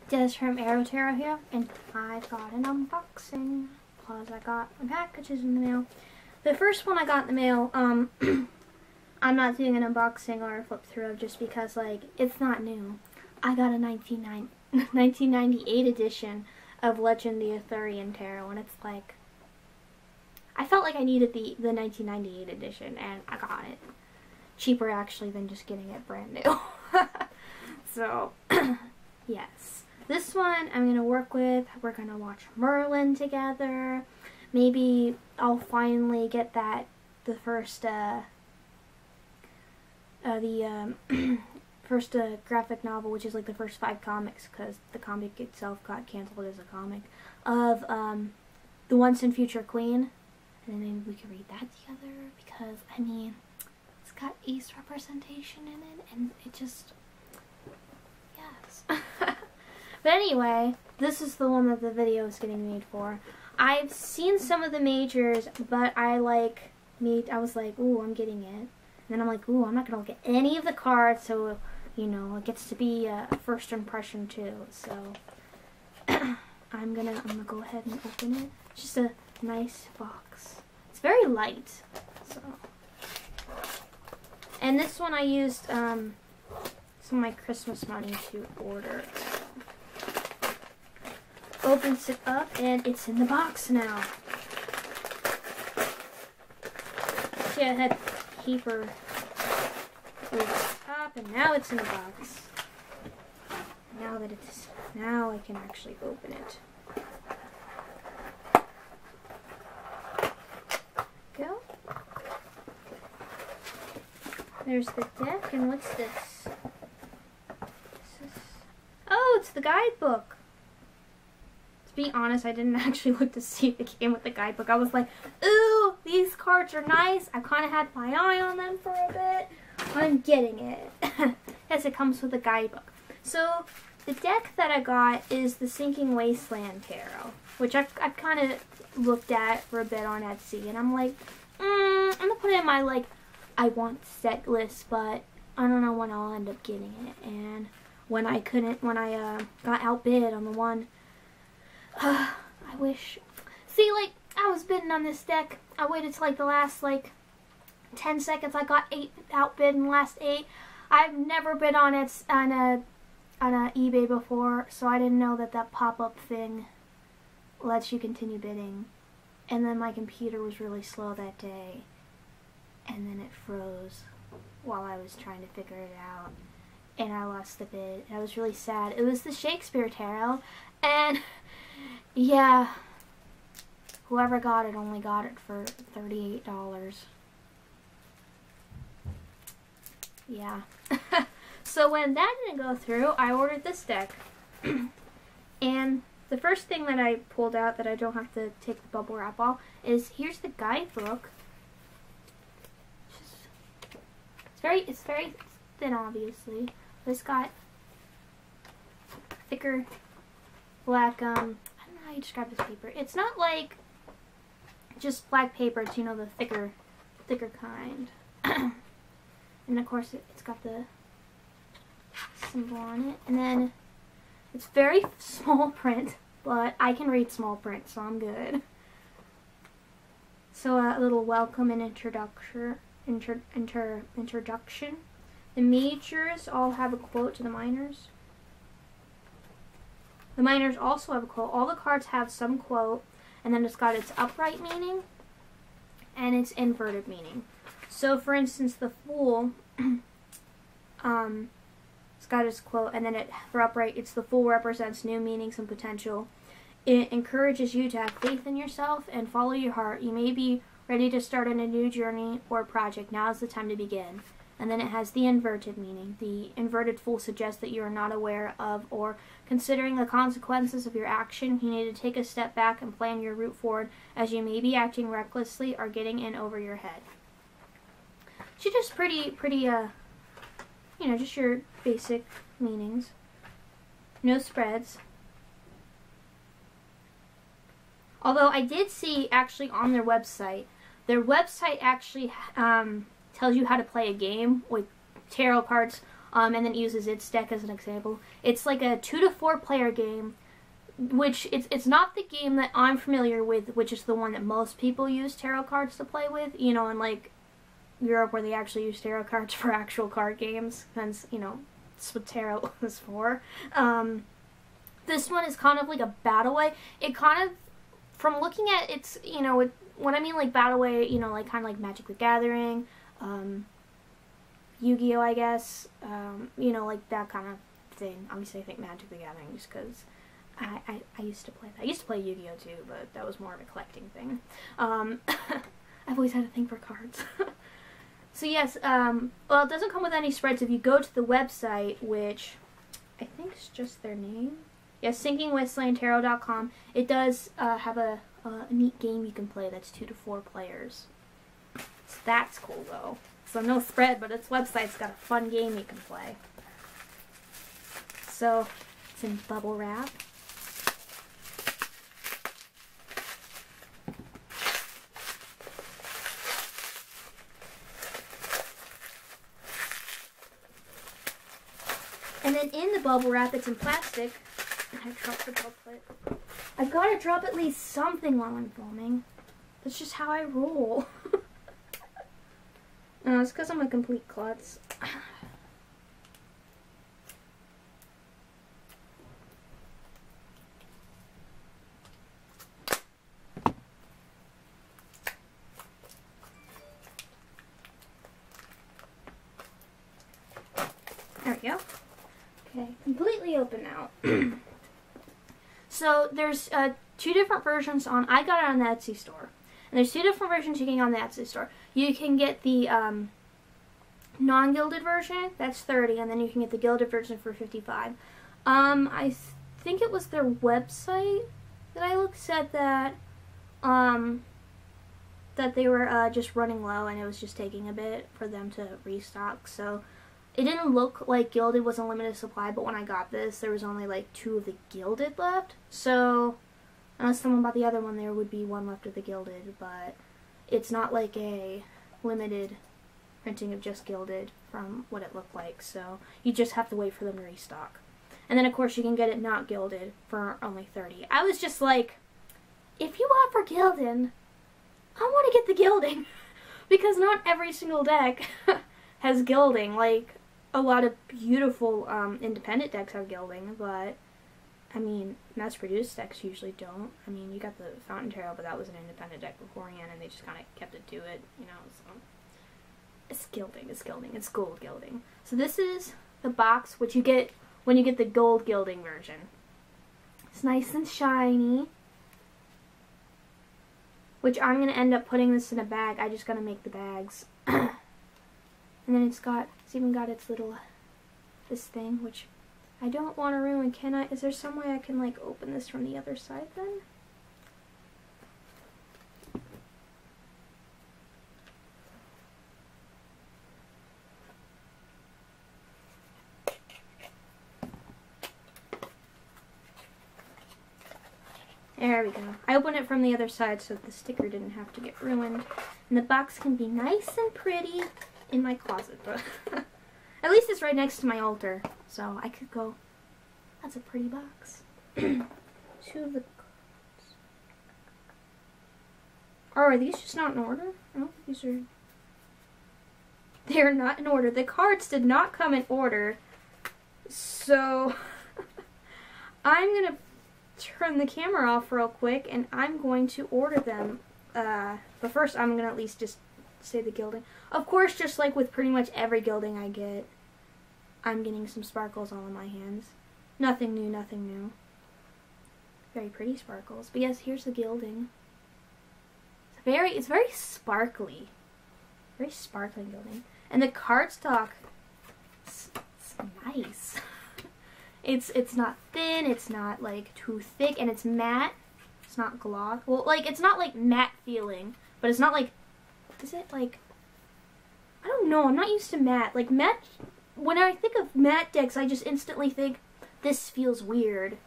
Des from Aro-Tarot here, and I've got an unboxing because I got my packages in the mail. The first one I got in the mail, I'm not doing an unboxing or a flip through of just because, like, it's not new. I got a 1998 edition of Legend the Arthurian Tarot, and it's like, I felt like I needed the 1998 edition, and I got it. Cheaper, actually, than just getting it brand new. So, yes. This one I'm going to work with. We're going to watch Merlin together. Maybe I'll finally get the first, first graphic novel, which is like the first 5 comics, because the comic itself got canceled as a comic, of The Once and Future Queen. And then maybe we can read that together, because, I mean, it's got ace representation in it, and it just, yes. But anyway, this is the one that the video is getting made for. I've seen some of the majors, but I was like, ooh, I'm getting it. And then I'm like, ooh, I'm not going to look at any of the cards, so, you know, it gets to be a first impression too. So, I'm gonna go ahead and open it. It's just a nice box. It's very light, so. And this one I used some of my Christmas money to order. Opens it up, and it's in the box now. See, I had paper over the top, and now it's in the box. Now I can actually open it. Go. There's the deck, and what's this? Oh, it's the guidebook. To be honest, I didn't actually look to see if it came with the guidebook. I was like, ooh, these cards are nice. I kind of had my eye on them for a bit. I'm getting it. Yes, it comes with a guidebook. So, the deck that I got is the Sinking Wasteland Tarot, which I've kind of looked at for a bit on Etsy. And I'm like, I'm going to put it in my, like, I want set list, but I don't know when I'll end up getting it. And when I got outbid on the one, I wish. See, like, I was bidding on this deck. I waited till, like, the last, like, 10 seconds. I got 8 outbid in the last 8. I've never bid on it on eBay before, so I didn't know that pop-up thing lets you continue bidding. And then my computer was really slow that day, and then it froze while I was trying to figure it out, and I lost the bid. I was really sad. It was the Shakespeare Tarot, and yeah, whoever got it only got it for $38. Yeah. So when that didn't go through, I ordered this deck. And the first thing that I pulled out that I don't have to take the bubble wrap off is, here's the guidebook. It's very thin, obviously. But it's got thicker black, I don't know how you describe this paper. It's not like just black paper, it's, you know, the thicker kind. And of course it's got the symbol on it. And then it's very small print, but I can read small print, so I'm good. So a little welcome and introduction. The majors all have a quote to the minors. The minors also have a quote. All the cards have some quote, and then it's got its upright meaning and its inverted meaning. So, for instance, the Fool, it's got its quote, and then for upright, it's the Fool represents new meanings and potential. It encourages you to have faith in yourself and follow your heart. You may be ready to start on a new journey or project. Now is the time to begin. And then it has the inverted meaning. The inverted Fool suggests that you are not aware of or considering the consequences of your action. You need to take a step back and plan your route forward, as you may be acting recklessly or getting in over your head. So just pretty, you know, just your basic meanings. No spreads. Although I did see, actually, on their website actually tells you how to play a game with tarot cards and then uses its deck as an example. It's like a 2 to 4 player game, which it's not the game that I'm familiar with, which is the one that most people use tarot cards to play with, you know, in like Europe where they actually use tarot cards for actual card games, hence, you know, that's what tarot is for. This one is kind of like a battle way. It kind of, from looking at its, you know, when I mean like battle way, you know, like kind of like Magic the Gathering, Yu-Gi-Oh, I guess, you know, like that kind of thing. Obviously, I think Magic the Gathering just because I used to play that. I used to play Yu-Gi-Oh too, but that was more of a collecting thing. I've always had a thing for cards. So yes, well, it doesn't come with any spreads. If you go to the website, which I think is just their name, yes, SinkingWastelandTarot.com, it does have a neat game you can play that's 2 to 4 players. So that's cool though. So no spread, but its website's got a fun game you can play. So it's in bubble wrap. And then in the bubble wrap, it's in plastic. I dropped the booklet. I've got to drop at least something while I'm filming. That's just how I roll. No, it's because I'm a complete klutz. There we go. Okay, completely open now. So there's 2 different versions on, I got it on the Etsy store. And there's 2 different versions you can get on the Etsy store. You can get the non-gilded version, that's $30, and then you can get the gilded version for $55. I think it was their website that I looked at that they were just running low and it was just taking a bit for them to restock. So it didn't look like gilded was a limited supply, but when I got this, there was only like 2 of the gilded left. So unless someone bought the other one, there would be 1 left of the gilded, but it's not like a limited printing of just gilded from what it looked like. So you just have to wait for them to restock. And then of course you can get it not gilded for only $30. I was just like, if you offer gilding, I want to get the gilding because not every single deck has gilding. Like, a lot of beautiful independent decks have gilding, but I mean, mass-produced decks usually don't. I mean, you got the Fountain Tarot, but that was an independent deck beforehand, and they just kind of kept it to it, you know, so it's gilding, it's gilding, it's gold gilding. So this is the box, which you get when you get the gold gilding version. It's nice and shiny, which I'm going to end up putting this in a bag. I just got to make the bags. And then it's even got its little, this thing, which I don't want to ruin. Can I, is there some way I can like open this from the other side then? There we go. I opened it from the other side so the sticker didn't have to get ruined. And the box can be nice and pretty in my closet, but at least it's right next to my altar, so I could go, that's a pretty box. 2 of the cards. Oh, are these just not in order? I don't think these are, they're not in order. The cards did not come in order, so I'm gonna turn the camera off real quick and I'm going to order them, but first I'm gonna at least just say the gilding. Of course, just like with pretty much every gilding I get, I'm getting some sparkles all in my hands. Nothing new, nothing new. Very pretty sparkles. But yes, here's the gilding. It's very sparkly. Very sparkling gilding. And the cardstock, it's nice. It's not thin, it's not like too thick, and it's matte. It's not gloss. Well, like, it's not like matte feeling, but it's not like, is it like, I don't know, I'm not used to matte. Like matte, when I think of matte decks, I just instantly think, this feels weird.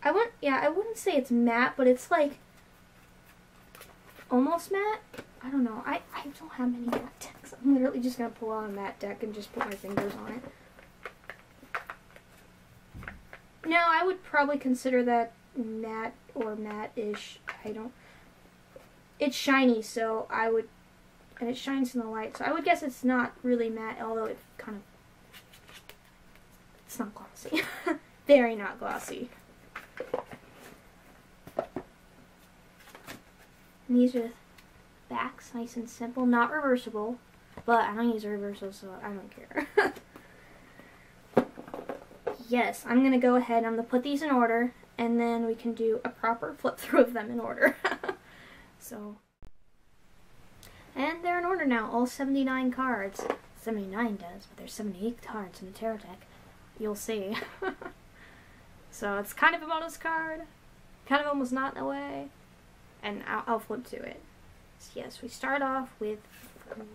I wouldn't say it's matte, but it's like, almost matte. I don't know. I don't have many matte decks. I'm literally just going to pull out a matte deck and just put my fingers on it. No, I would probably consider that matte or matte-ish. I don't... It's shiny, so I would... And it shines in the light, so I would guess it's not really matte, although it kind of... It's not glossy. Very not glossy. And these are the backs, nice and simple. Not reversible, but I don't use a reversal, so I don't care. Yes, I'm going to go ahead, I'm going to put these in order, and then we can do a proper flip through of them in order. So, and they're in order now, all 79 cards. 79 does, but there's 78 cards in the tarot deck. You'll see. So it's kind of a bonus card, kind of almost not in a way, and I'll flip to it. So yes, we start off with Fool.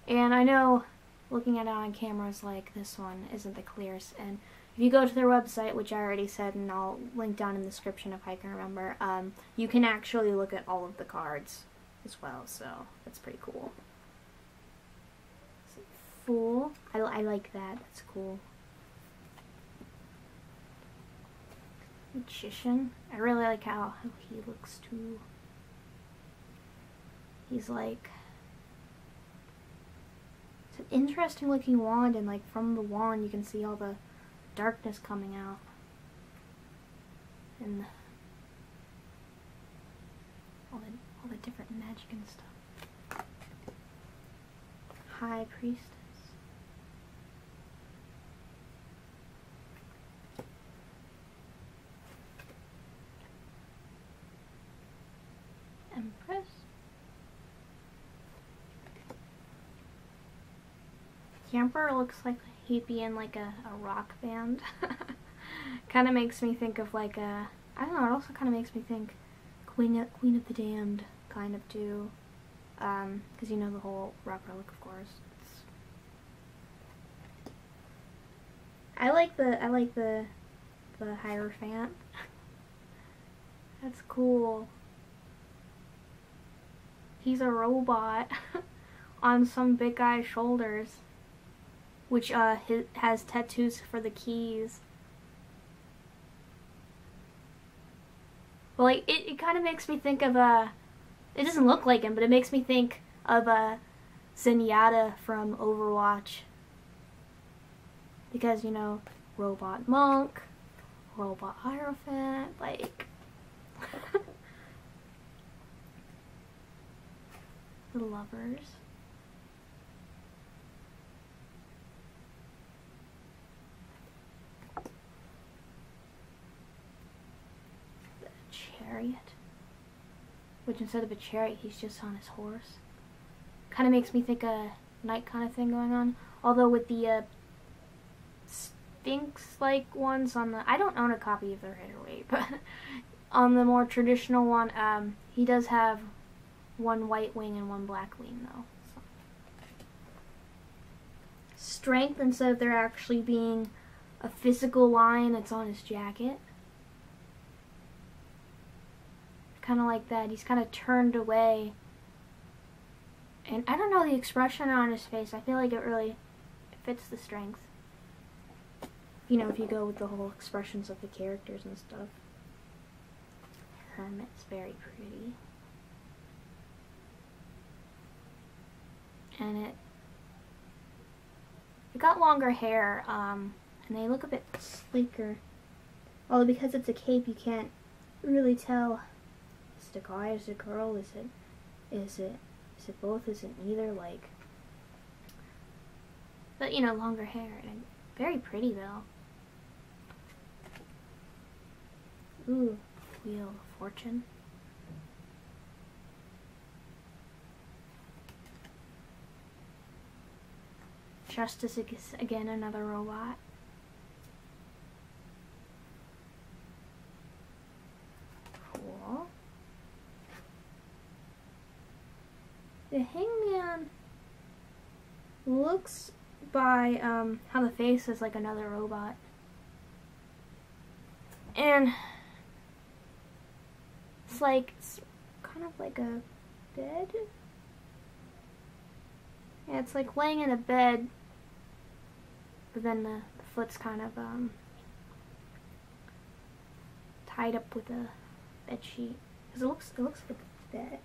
And I know looking at it on cameras like this one isn't the clearest, and if you go to their website, which I already said and I'll link down in the description if I can remember, you can actually look at all of the cards as well, so that's pretty cool. So, Fool, I like that, that's cool. Magician, I really like how he looks too. He's like, it's an interesting looking wand, and like from the wand you can see all the darkness coming out. And all the different magic and stuff. High Priestess. Empress. The Emperor looks like he'd be in like a rock band. Kind of makes me think of like a, I don't know, it also kind of makes me think Queen of the Damned kind of too. Because you know the whole rock relic, of course. I like the Hierophant. That's cool. He's a robot on some big guy's shoulders, which has tattoos for the keys. Well, like, it kind of makes me think of it doesn't look like him, but it makes me think of Zenyatta from Overwatch. Because, you know, robot monk, robot Hierophant, like... The Lovers. The Chariot. Which instead of a chariot, he's just on his horse. Kind of makes me think a knight kind of thing going on. Although with the Sphinx-like ones on the... I don't own a copy of the Rider-Waite, but on the more traditional one, he does have one white wing and one black wing, though. So. Strength, instead of there actually being a physical line, it's on his jacket. Kind of like that. He's kind of turned away. And I don't know, the expression on his face, I feel like it really fits the strength. You know, if you go with the whole expressions of the characters and stuff. Hermit's very pretty. And it got longer hair, and they look a bit sleeker. Although because it's a cape, you can't really tell. Is it a guy? Is it a girl? Is it both? Is it neither? Like, but you know, longer hair, and very pretty though. Ooh, Wheel of Fortune. Justice is again another robot. Cool. The Hangman looks by how the face is like another robot. And it's like, it's kind of like a bed. Yeah, it's like laying in a bed, but then the foot's kind of tied up with a bed sheet. Cause it looks like a bed.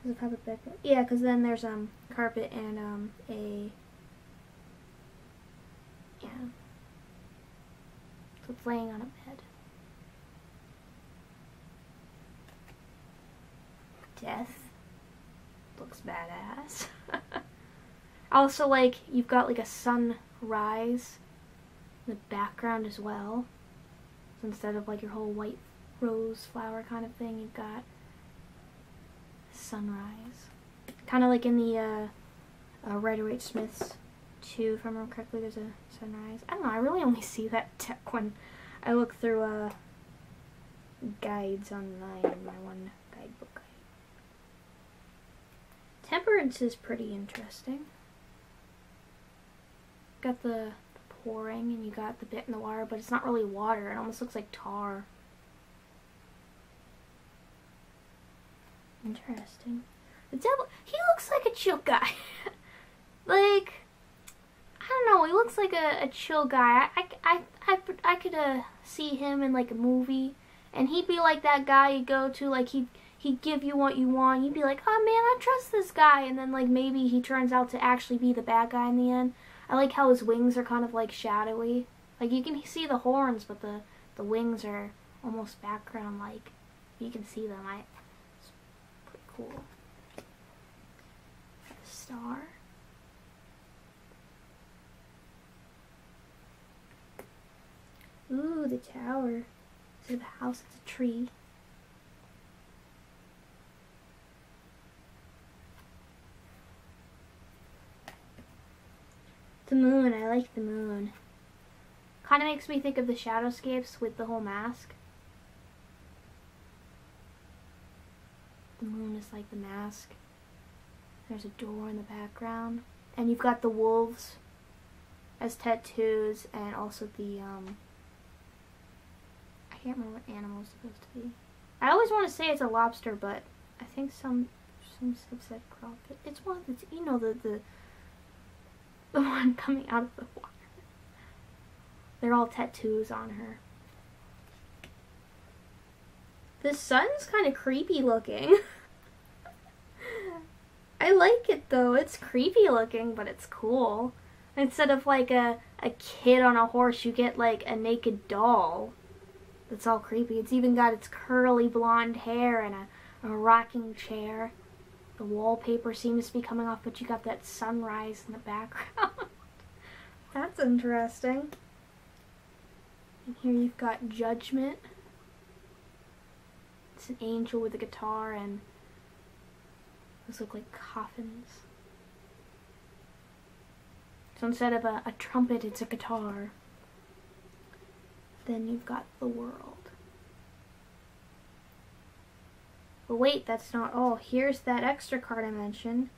Does it have a bed? Yeah, cause then there's carpet and a yeah. So it's laying on a bed. Death. Looks badass. Also, like, you've got like a sunrise in the background as well. So instead of like your whole white rose flower kind of thing, you've got sunrise. Kind of like in the Rider-Waite-Smith's too, if I remember correctly, there's a sunrise. I don't know, I really only see that deck when I look through guides online in my one guidebook. Temperance is pretty interesting. Got the pouring and you got the bit in the water, but it's not really water. It almost looks like tar. Interesting. The devil, he looks like a chill guy. Like, I don't know, he looks like a chill guy. I could see him in like a movie, and he'd be like that guy you go to, like he'd give you what you want. You'd be like, oh man, I trust this guy, and then like maybe he turns out to actually be the bad guy in the end. I like how his wings are kind of like shadowy. Like you can see the horns, but the wings are almost background like. You can see them. It's pretty cool. Got a star. Ooh, the tower. Instead of a house, it's a tree. The moon, I like the moon. Kind of makes me think of the Shadowscapes with the whole mask. The moon is like the mask. There's a door in the background. And you've got the wolves as tattoos, and also the, I can't remember what animal it's supposed to be. I always want to say it's a lobster, but I think some have said crawfish. It's one that's, you know, the one coming out of the water. They're all tattoos on her. The sun's kind of creepy looking. I like it though. It's creepy looking, but it's cool. Instead of like a kid on a horse, you get like a naked doll. That's all creepy. It's even got its curly blonde hair and a rocking chair. The wallpaper seems to be coming off, but you got that sunrise in the background. That's interesting. And here you've got Judgment. It's an angel with a guitar, and those look like coffins. So instead of a trumpet, it's a guitar. Then you've got the world. But wait, that's not all. Here's that extra card I mentioned.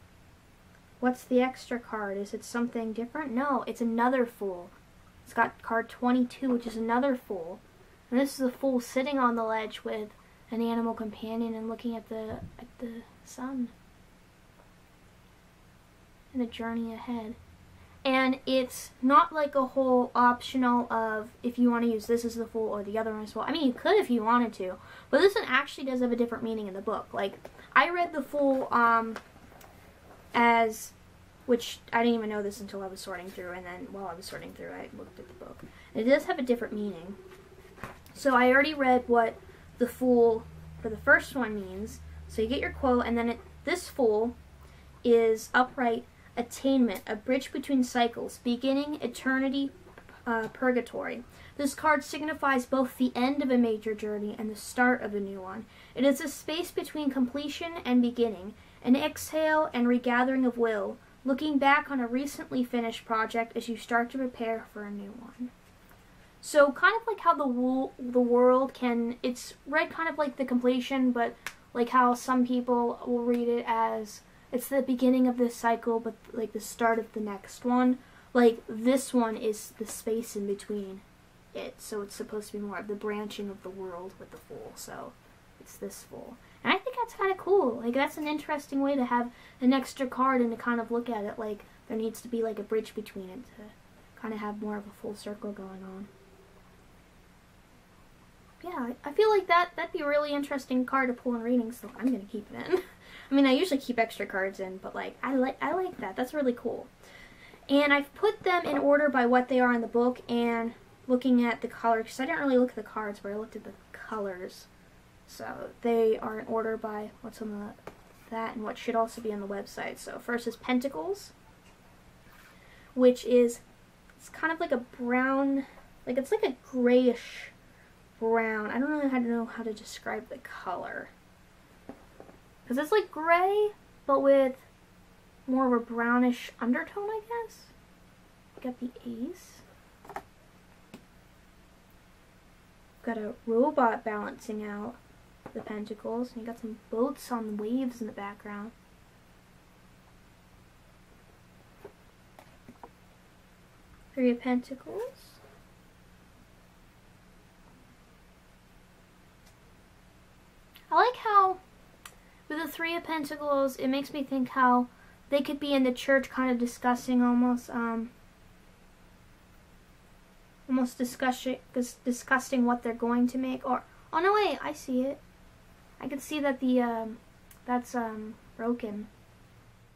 What's the extra card? Is it something different? No, it's another Fool. It's got card 22, which is another Fool. And this is a Fool sitting on the ledge with an animal companion and looking at the sun. And the journey ahead. And it's not like a whole optional of if you want to use this as the Fool or the other one as well. I mean, you could if you wanted to. But this one actually does have a different meaning in the book. Like, I read the Fool as, which I didn't even know this until I was sorting through. And then while I was sorting through, I looked at the book. And it does have a different meaning. So I already read what the Fool for the first one means. So you get your quote, and then this Fool is upright attainment, a bridge between cycles, beginning, eternity, purgatory. This card signifies both the end of a major journey and the start of a new one. It is a space between completion and beginning, an exhale and regathering of will, looking back on a recently finished project as you start to prepare for a new one. So kind of like how the world can, it's read kind of like the completion, but like how some people will read it as it's the beginning of this cycle, but like the start of the next one. Like this one is the space in between it, so it's supposed to be more of the branching of the world with the Fool. So it's this Fool, and I that's kind of cool. Like, that's an interesting way to have an extra card and to kind of look at it like there needs to be like a bridge between it to kind of have more of a full circle going on. Yeah, I feel like that'd be a really interesting card to pull in readings, so I'm gonna keep it in. I mean, I usually keep extra cards in, but like I like that. That's really cool. And I've put them in order by what they are in the book and looking at the colors, because I didn't really look at the cards, but I looked at the colors. So they are in order by what's on that and what should also be on the website. So first is Pentacles, which is, it's kind of like a brown, like it's like a grayish brown. I don't really know how to describe the color, because it's like gray but with more of a brownish undertone, I guess. Got the Ace. Got a robot balancing out the Pentacles, and you got some boats on the waves in the background. Three of Pentacles. I like how with the Three of Pentacles, it makes me think how they could be in the church kind of discussing almost discussing what they're going to make, or, oh no wait, I see it. I could see that that's broken.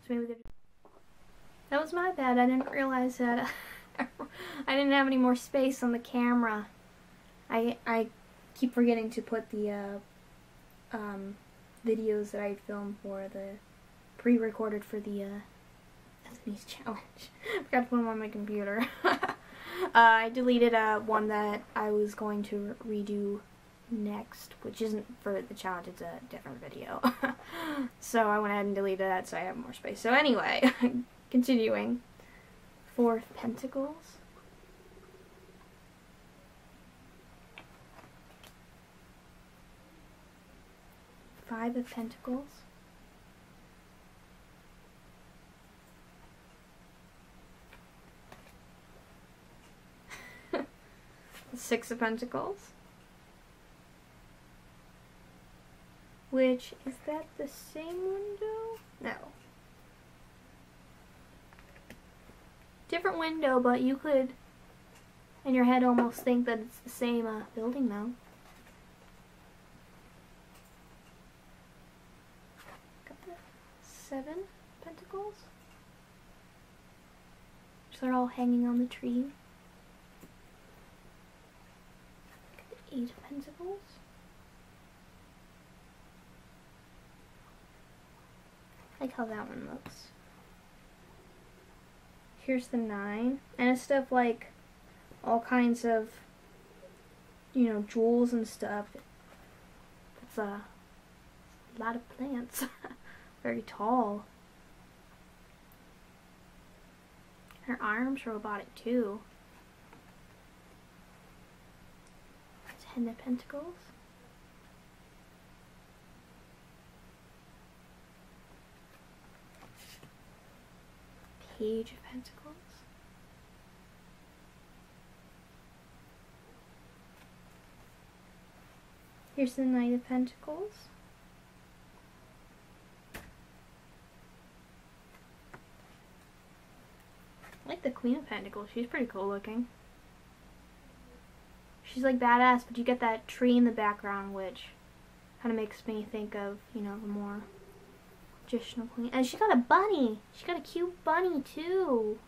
So maybe that was my bad. I didn't realize that I didn't have any more space on the camera. I keep forgetting to put the videos that I filmed for the pre-recorded for the Anthony's challenge. I forgot to put them on my computer. I deleted one that I was going to redo next, which isn't for the challenge, it's a different video. So I went ahead and deleted that so I have more space. So anyway, continuing. Four of Pentacles. Five of Pentacles. Six of Pentacles. Which, is that the same window? No. Different window, but you could in your head almost think that it's the same building though. Got the Seven Pentacles. So they're all hanging on the tree. Eight of Pentacles. I like how that one looks. Here's the Nine, and it's stuff like all kinds of, you know, jewels and stuff. It's a lot of plants. Very tall. Her arms are robotic too. Ten of Pentacles. Page of Pentacles. Here's the Knight of Pentacles. I like the Queen of Pentacles. She's pretty cool looking. She's like badass, but you get that tree in the background, which kind of makes me think of, you know, the more traditional queen. And she got a bunny. She got a cute bunny too.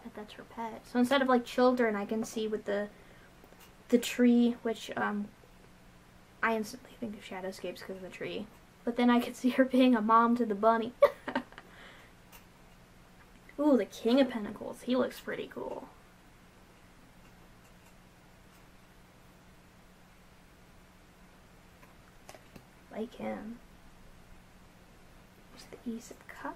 But that's her pet. So instead of like children, I can see with the tree, which I instantly think of Shadowscapes because of the tree. But then I could see her being a mom to the bunny. Ooh, the King of Pentacles. He looks pretty cool. Like him. There's the Ace of Cups.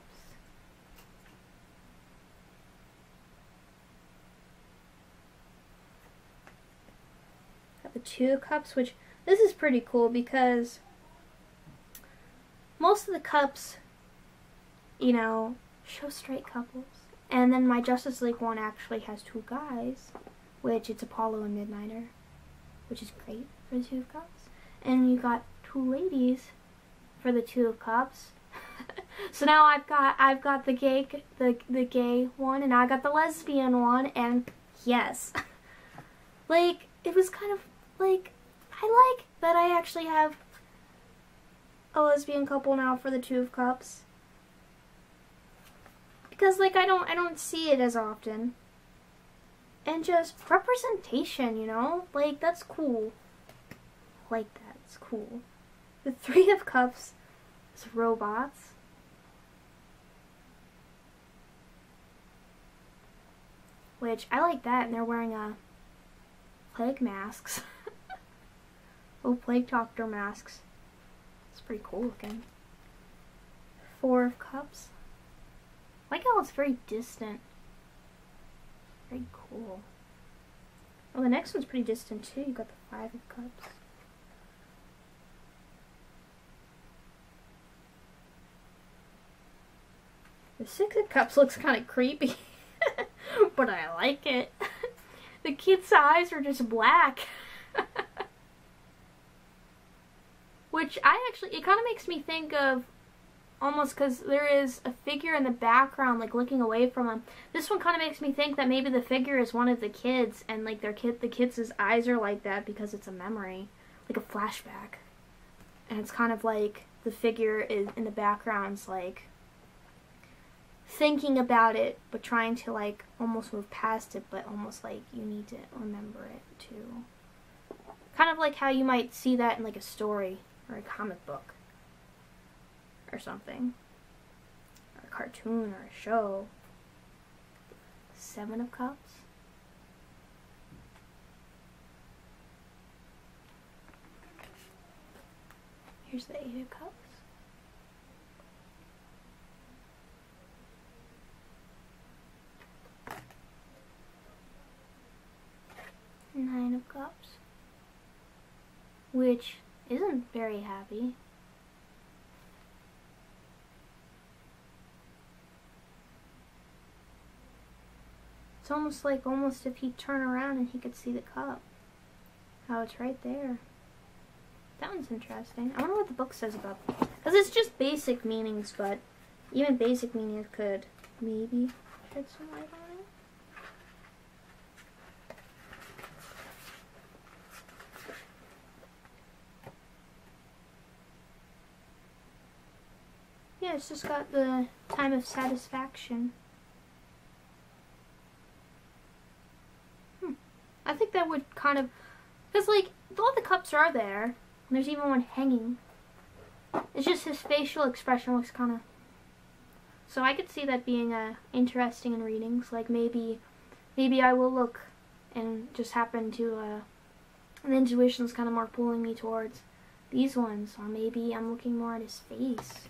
Got the Two of Cups, which this is pretty cool because most of the cups, you know, show straight couples. And then my Justice League one actually has two guys, which it's Apollo and Midnighter, which is great for the Two of Cups. And you got two ladies, for the Two of Cups. So now I've got the gay one, and now I got the lesbian one, and yes. Like, it was kind of like, I like that I actually have a lesbian couple now for the Two of Cups. Because like I don't see it as often. And just representation, you know? Like, that's cool. Like that. It's cool. The Three of Cups is robots. Which, I like that, and they're wearing plague masks. Oh, plague doctor masks. It's pretty cool looking. Four of Cups. I like how it's very distant. Very cool. Oh, the next one's pretty distant too. You got the Five of Cups. The Six of Cups looks kind of creepy. But I like it. The kid's eyes are just black. Which it kind of makes me think of, almost because there is a figure in the background, like looking away from him. This one kind of makes me think that maybe the figure is one of the kids, and like the kids' eyes are like that because it's a memory, like a flashback. And it's kind of like the figure is in the background's like thinking about it, but trying to like almost move past it, but almost like you need to remember it too. Kind of like how you might see that in like a story or a comic book or something, or a cartoon or a show. Seven of Cups. Here's the Eight of Cups. Nine of Cups, which isn't very happy. It's almost like if he'd turn around and he could see the cup. How it's right there. That one's interesting. I wonder what the book says about that. Because it's just basic meanings, but even basic meanings could maybe shed some light on it. Yeah, it's just got the time of satisfaction. I think that would kind of, because like, all the cups are there, and there's even one hanging. It's just his facial expression looks kind of, so I could see that being interesting in readings. Like maybe I will look and just happen to, an intuition's kind of more pulling me towards these ones, or maybe I'm looking more at his face.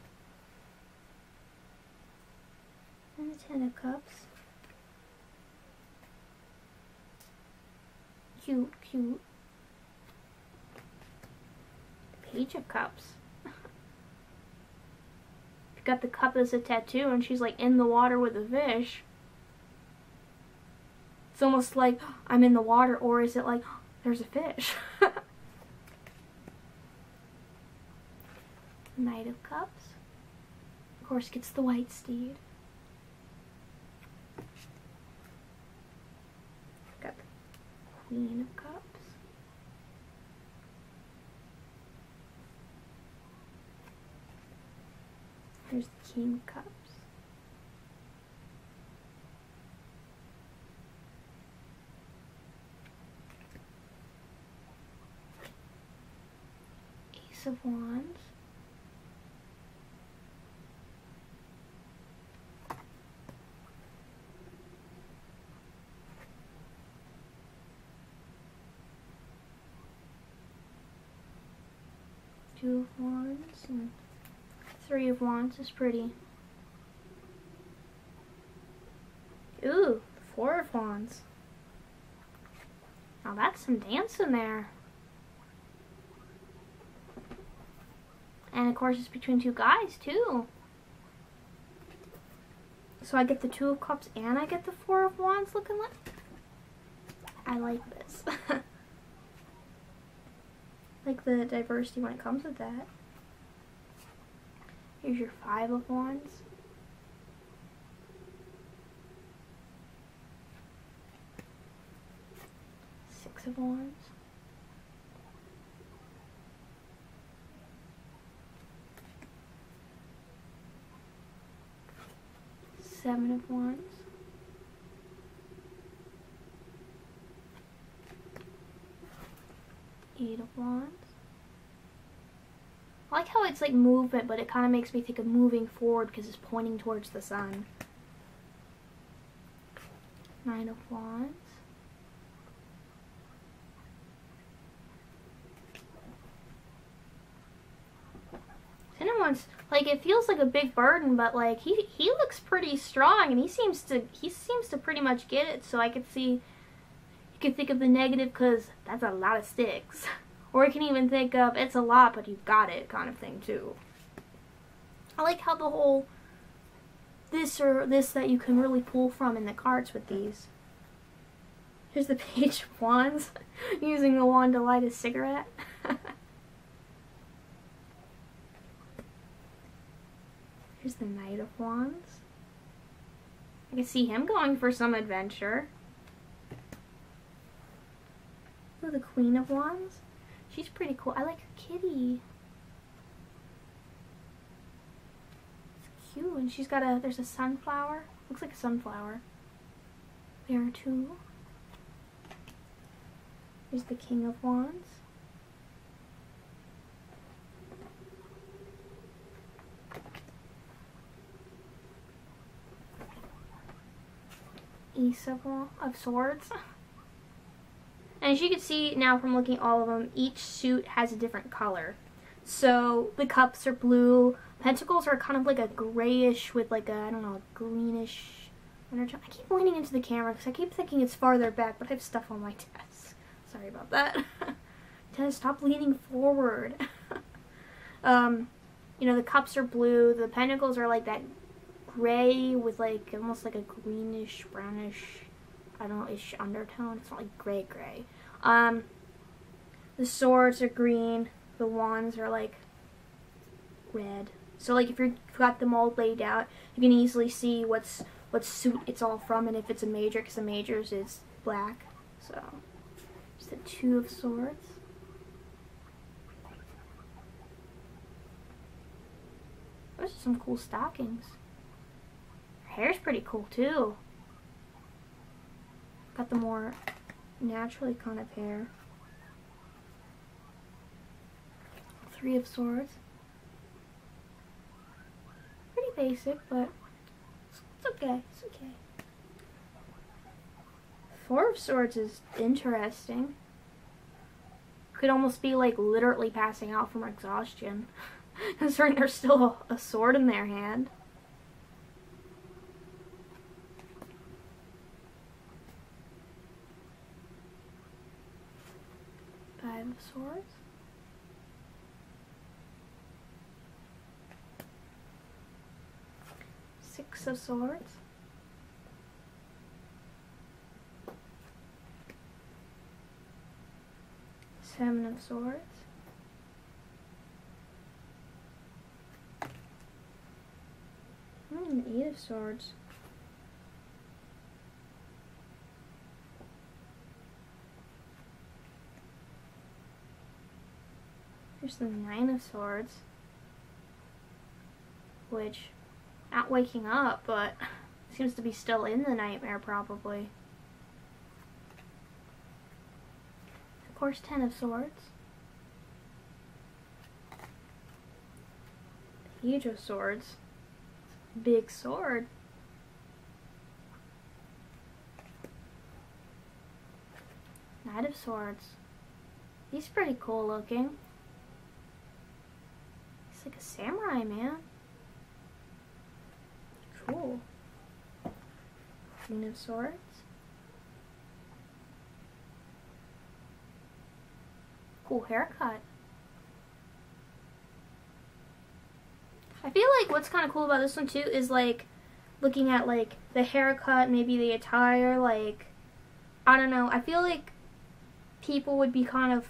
And the Ten of Cups. Cute, cute. Page of Cups. Got the cup as a tattoo, and she's like in the water with a fish. It's almost like I'm in the water, or is it like there's a fish? Knight of Cups. Of course, gets the white steed. Got the Queen of Cups. Here's the King of Cups. Ace of Wands. Two of Wands and Three of Wands is pretty. Ooh, Four of Wands. Now that's some dancing there. And of course it's between two guys too. So I get the Two of Cups and I get the Four of Wands looking like. I like this. Like the diversity when it comes with that. Here's your Five of Wands. Six of Wands. Seven of Wands. Eight of Wands. I like how it's like movement, but it kind of makes me think of moving forward because it's pointing towards the sun. Nine of Wands. Ten of Wands, like it feels like a big burden, but like he looks pretty strong, and he seems to pretty much get it. So I could see, you could think of the negative because that's a lot of sticks. Or you can even think of, it's a lot, but you've got it kind of thing, too. I like how the whole this or this that you can really pull from in the cards with these. Here's the Page of Wands, using a wand to light a cigarette. Here's the Knight of Wands. I can see him going for some adventure. Oh, the Queen of Wands. She's pretty cool. I like her kitty. It's cute. And she's got a, there's a sunflower. Looks like a sunflower. There are two. Here's the King of Wands. Ace of Swords. And as you can see now from looking at all of them, each suit has a different color. So the cups are blue. Pentacles are kind of like a grayish with like a, I don't know, a greenish undertone. I keep leaning into the camera because I keep thinking it's farther back, but I have stuff on my desk. Sorry about that. Tess, stop leaning forward. You know, the cups are blue. The pentacles are like that gray with like almost like a greenish, brownish, I don't know, ish undertone. It's not like gray. The swords are green. The wands are like red. So like if you've got them all laid out, you can easily see what suit it's all from, and if it's a major, because the majors is black. So it's the Two of Swords. Those are some cool stockings. Her hair's pretty cool too. Got the more naturally kind of hair. Three of Swords. Pretty basic, but it's okay. It's okay. Four of Swords is interesting. Could almost be like literally passing out from exhaustion. Considering there's still a sword in their hand. Five of Swords. Six of Swords. Seven of Swords. Eight of Swords. Here's the Nine of Swords, which, not waking up, but seems to be still in the nightmare probably. Of course, Ten of Swords. Page of Swords. Big sword. Knight of Swords. He's pretty cool looking. He's like a samurai, man. Cool. Queen of Swords. Cool haircut. I feel like what's kind of cool about this one too is like looking at like the haircut, maybe the attire, like I don't know. I feel like people would be kind of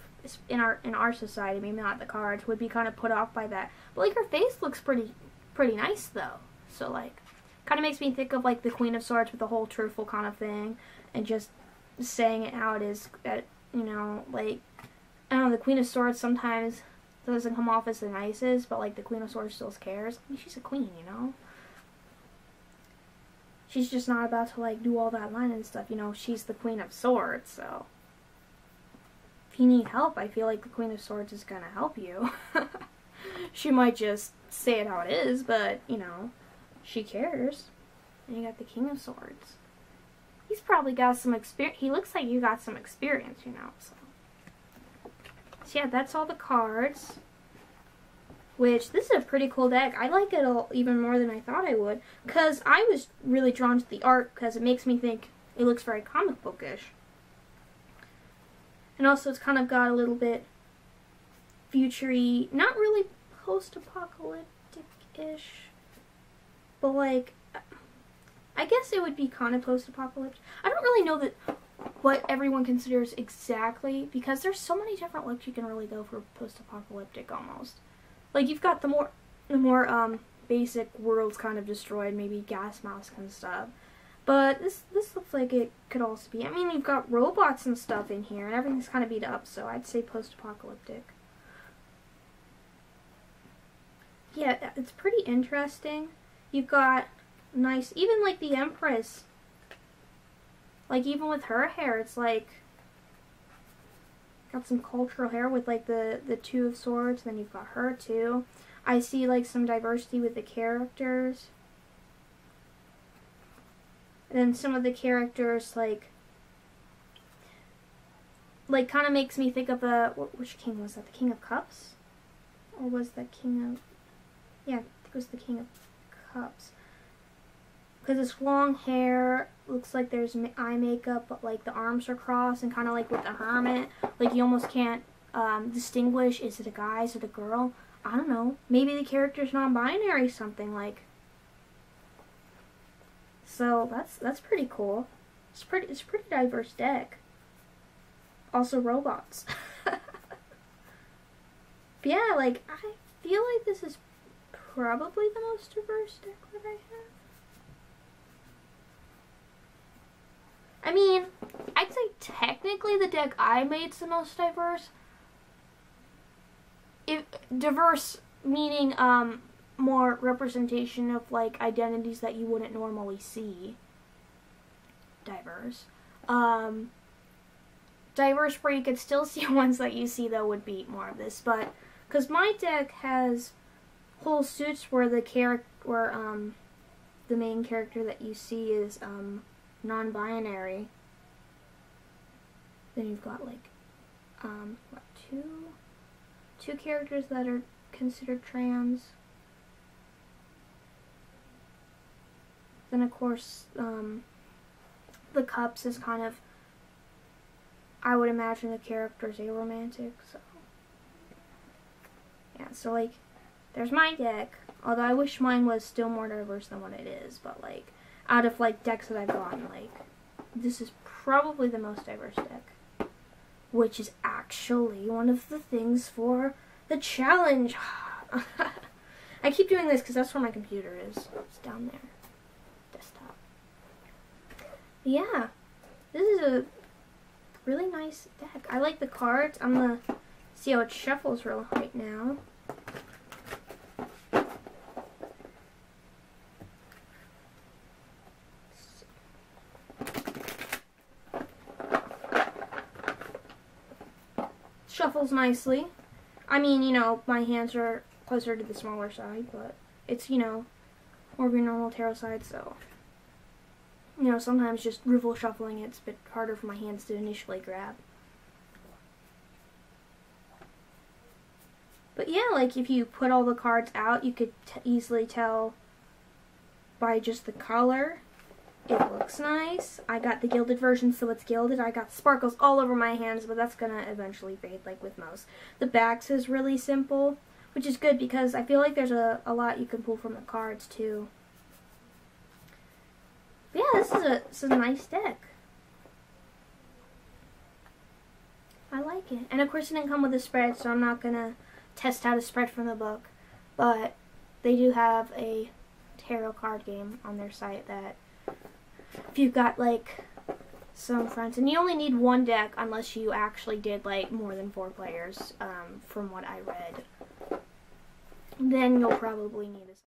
in our society, maybe not the cards, would be kind of put off by that. But like her face looks pretty pretty nice though. So like, kind of makes me think of like the Queen of Swords with the whole truthful kind of thing, and just saying it how it is. You know, like, I don't know, the Queen of Swords sometimes doesn't come off as the nicest, but like the Queen of Swords still cares. I mean, she's a queen, you know. She's just not about to like do all that line and stuff, you know. She's the Queen of Swords, so if you need help, I feel like the Queen of Swords is gonna help you. She might just say it how it is, but you know, she cares. And you got the King of Swords. He's probably got some experience. He looks like you got some experience, you know. So yeah, that's all the cards. Which, this is a pretty cool deck. I like it even more than I thought I would. Because I was really drawn to the art because it makes me think it looks very comic bookish. And also it's kind of got a little bit future-y, not really post-apocalyptic-ish. But like, I guess it would be kind of post-apocalyptic. I don't really know what everyone considers exactly, because there's so many different looks you can really go for post-apocalyptic almost. Like, you've got the more basic worlds kind of destroyed, maybe gas mask and stuff. But this looks like it could also be. I mean, you've got robots and stuff in here, and everything's kind of beat up, so I'd say post-apocalyptic. Yeah, it's pretty interesting. You've got nice, even like the Empress. Like, even with her hair, it's like, got some cultural hair with like the Two of Swords, then you've got her too. I see like some diversity with the characters. And then some of the characters like kind of makes me think of which king was that? The King of Cups? Or was that King of, yeah, I think it was the King of Cups. Because it's long hair, looks like there's eye makeup, but like the arms are crossed, and kind of like with the hermit, like you almost can't distinguish, is it a guy, is it a girl? I don't know. Maybe the character's non-binary, something like. So that's pretty cool. It's a pretty diverse deck. Also robots. But yeah, like I feel like this is probably the most diverse deck that I have. I mean, I'd say technically the deck I made's the most diverse. Diverse meaning more representation of like identities that you wouldn't normally see. Diverse. Diverse where you could still see ones that you see though would be more of this, but because my deck has whole suits where the main character that you see is non-binary. Then you've got like what, two characters that are considered trans. Then of course the Cups is kind of, I would imagine the character's aromantic, so yeah, so like there's my deck, although I wish mine was still more diverse than what it is, but like out of like decks that I've gotten, like this is probably the most diverse deck, which is actually one of the things for the challenge. I keep doing this because that's where my computer is. It's down there, desktop. But yeah, this is a really nice deck. I like the cards. I'm gonna see how it shuffles right now. Shuffles nicely. I mean, you know, my hands are closer to the smaller side, but it's, you know, more of your normal tarot side, so, you know, sometimes just riffle shuffling it's a bit harder for my hands to initially grab. But yeah, like if you put all the cards out, you could easily tell by just the color. It looks nice. I got the gilded version, so it's gilded. I got sparkles all over my hands, but that's gonna eventually fade like with most. The backs is really simple, which is good because I feel like there's a lot you can pull from the cards too. But yeah, this is a nice deck. I like it. And of course it didn't come with a spread, so I'm not gonna test out a spread from the book. But they do have a tarot card game on their site that if you've got like some friends, and you only need one deck unless you actually did like more than 4 players, from what I read, then you'll probably need a